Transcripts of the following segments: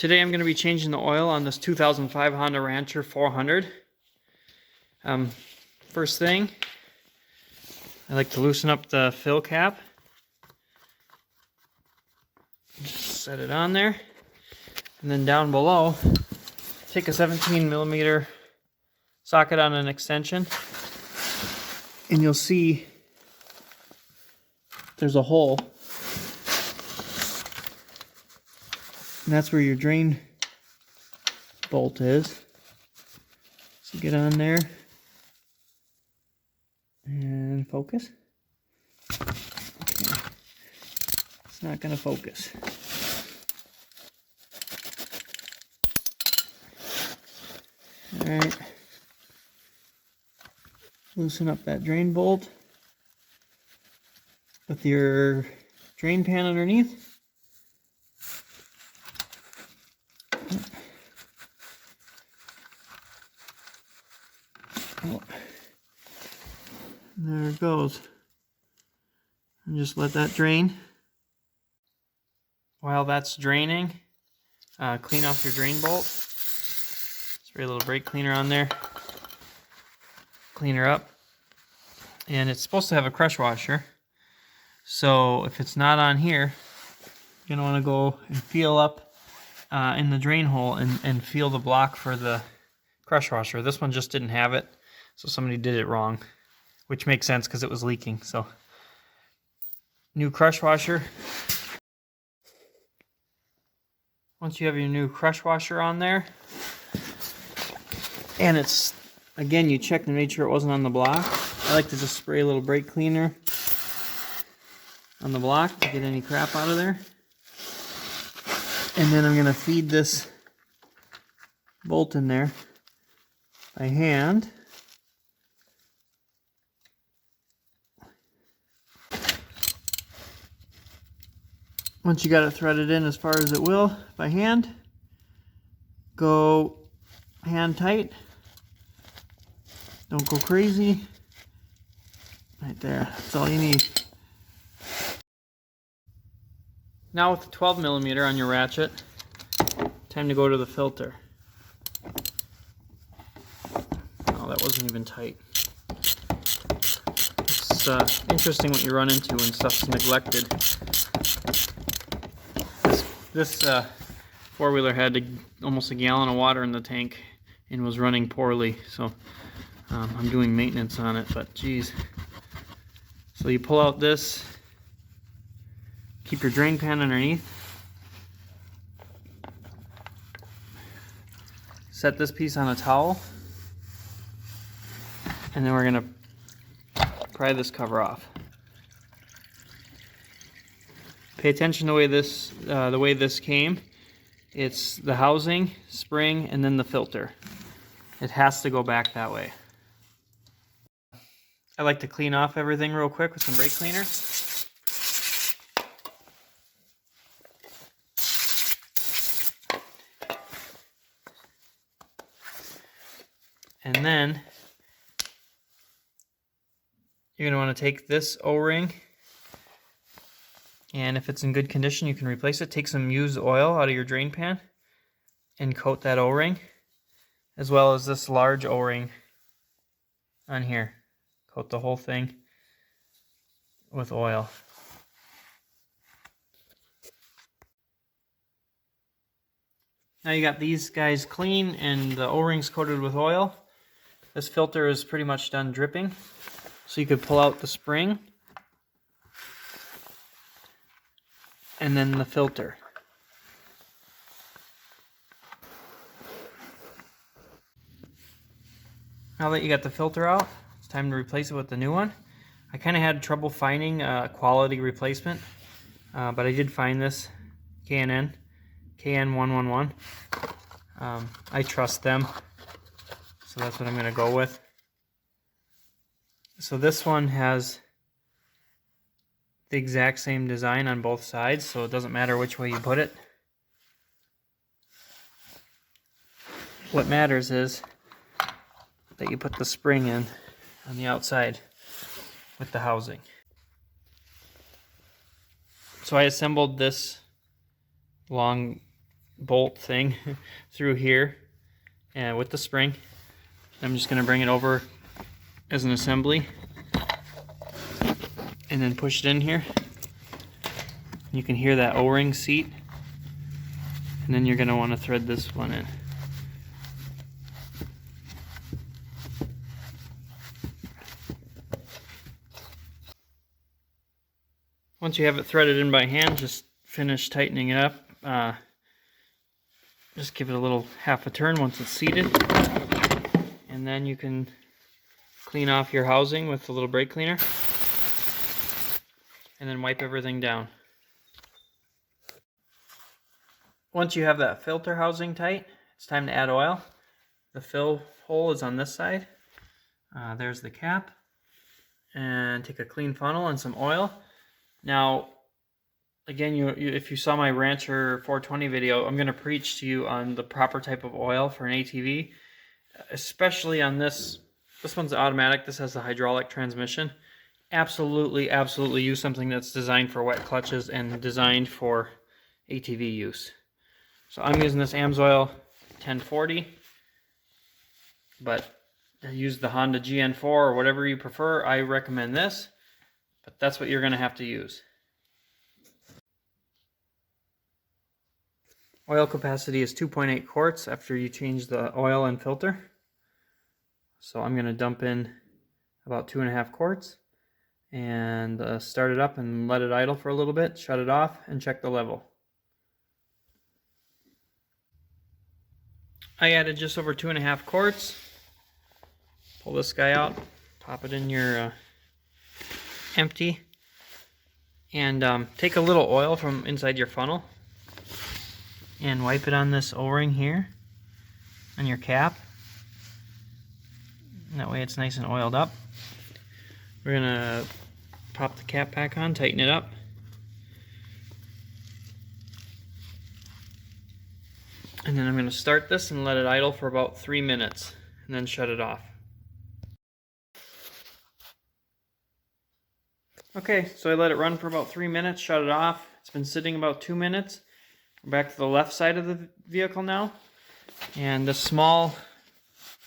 Today I'm going to be changing the oil on this 2005 Honda Rancher 400. First thing, I like to loosen up the fill cap. Just set it on there. And then down below, take a 17mm socket on an extension. And you'll see there's a hole. And that's where your drain bolt is. So get on there and focus. Okay. It's not going to focus. Alright. Loosen up that drain bolt with your drain pan underneath. Oh. There it goes. And just let that drain. While that's draining, clean off your drain bolt. Spray a little brake cleaner on there. Clean her up. And it's supposed to have a crush washer. So if it's not on here, you're going to want to go and feel up in the drain hole and feel the block for the crush washer. This one just didn't have it. So somebody did it wrong, which makes sense because it was leaking. So, new crush washer. Once you have your new crush washer on there, and it's, again, you check to make sure it wasn't on the block. I like to just spray a little brake cleaner on the block to get any crap out of there. And then I'm going to feed this bolt in there by hand. Once you got it threaded in as far as it will by hand, go hand tight. Don't go crazy. Right there, that's all you need. Now with the 12mm on your ratchet, time to go to the filter. Oh, that wasn't even tight. It's interesting what you run into when stuff's neglected. This four-wheeler had almost a gallon of water in the tank and was running poorly, so I'm doing maintenance on it, but geez. So you pull out this, keep your drain pan underneath, set this piece on a towel, and then we're going to pry this cover off. Pay attention to the way this came. It's the housing, spring, and then the filter. It has to go back that way. I like to clean off everything real quick with some brake cleaner. And then you're going to want to take this O-ring, and if it's in good condition, you can replace it. Take some used oil out of your drain pan and coat that O-ring, as well as this large O-ring on here. Coat the whole thing with oil. Now you got these guys clean and the O-rings coated with oil. This filter is pretty much done dripping. So you could pull out the spring and then the filter. Now that you got the filter out, it's time to replace it with the new one. I kind of had trouble finding a quality replacement, but I did find this K&N KN111. I trust them, so that's what I'm going to go with. So this one has the exact same design on both sides, so it doesn't matter which way you put it. What matters is that you put the spring in on the outside with the housing. So I assembled this long bolt thing through here and with the spring. I'm just going to bring it over as an assembly and then push it in here. You can hear that O-ring seat, and then you're going to want to thread this one in. Once you have it threaded in by hand, just finish tightening it up. Just give it a little half a turn once it's seated, and then you can clean off your housing with a little brake cleaner and then wipe everything down. Once you have that filter housing tight, it's time to add oil. The fill hole is on this side. There's the cap. And take a clean funnel and some oil. Now, again, if you saw my Rancher 420 video, I'm going to preach to you on the proper type of oil for an ATV, especially on this. This one's automatic. This has the hydraulic transmission. Absolutely, absolutely use something that's designed for wet clutches and designed for ATV use. So I'm using this AMSOIL 1040, but use the Honda GN4 or whatever you prefer. I recommend this, but that's what you're going to have to use. Oil capacity is 2.8 quarts after you change the oil and filter. So I'm going to dump in about 2.5 quarts and start it up and let it idle for a little bit, shut it off, and check the level. I added just over 2.5 quarts. Pull this guy out, pop it in your empty, and take a little oil from inside your funnel and wipe it on this O-ring here on your cap. And that way it's nice and oiled up. We're gonna pop the cap back on, tighten it up. And then I'm going to start this and let it idle for about 3 minutes and then shut it off. Okay, so I let it run for about 3 minutes, shut it off. It's been sitting about 2 minutes. We're back to the left side of the vehicle now. And the small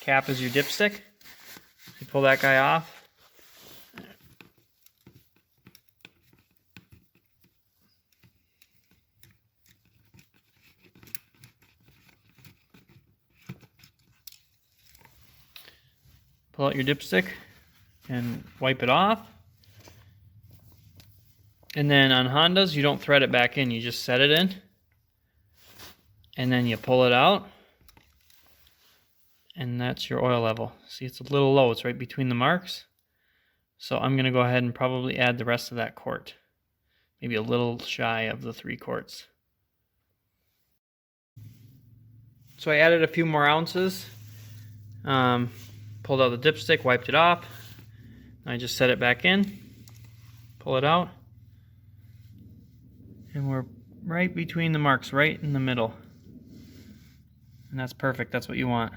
cap is your dipstick. You pull that guy off. Pull out your dipstick and wipe it off. And then on Hondas, you don't thread it back in, you just set it in. And then you pull it out. And that's your oil level. See, it's a little low, it's right between the marks. So I'm gonna go ahead and probably add the rest of that quart. Maybe a little shy of the 3 quarts. So I added a few more ounces. Pulled out the dipstick, wiped it off. I just set it back in, pull it out, and we're right between the marks, right in the middle. And that's perfect, that's what you want.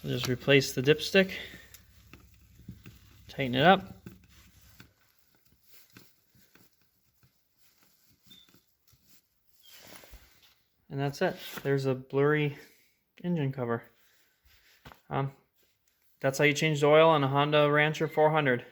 So just replace the dipstick, tighten it up. And that's it. There's a blurry engine cover. That's how you change the oil on a Honda Rancher 400.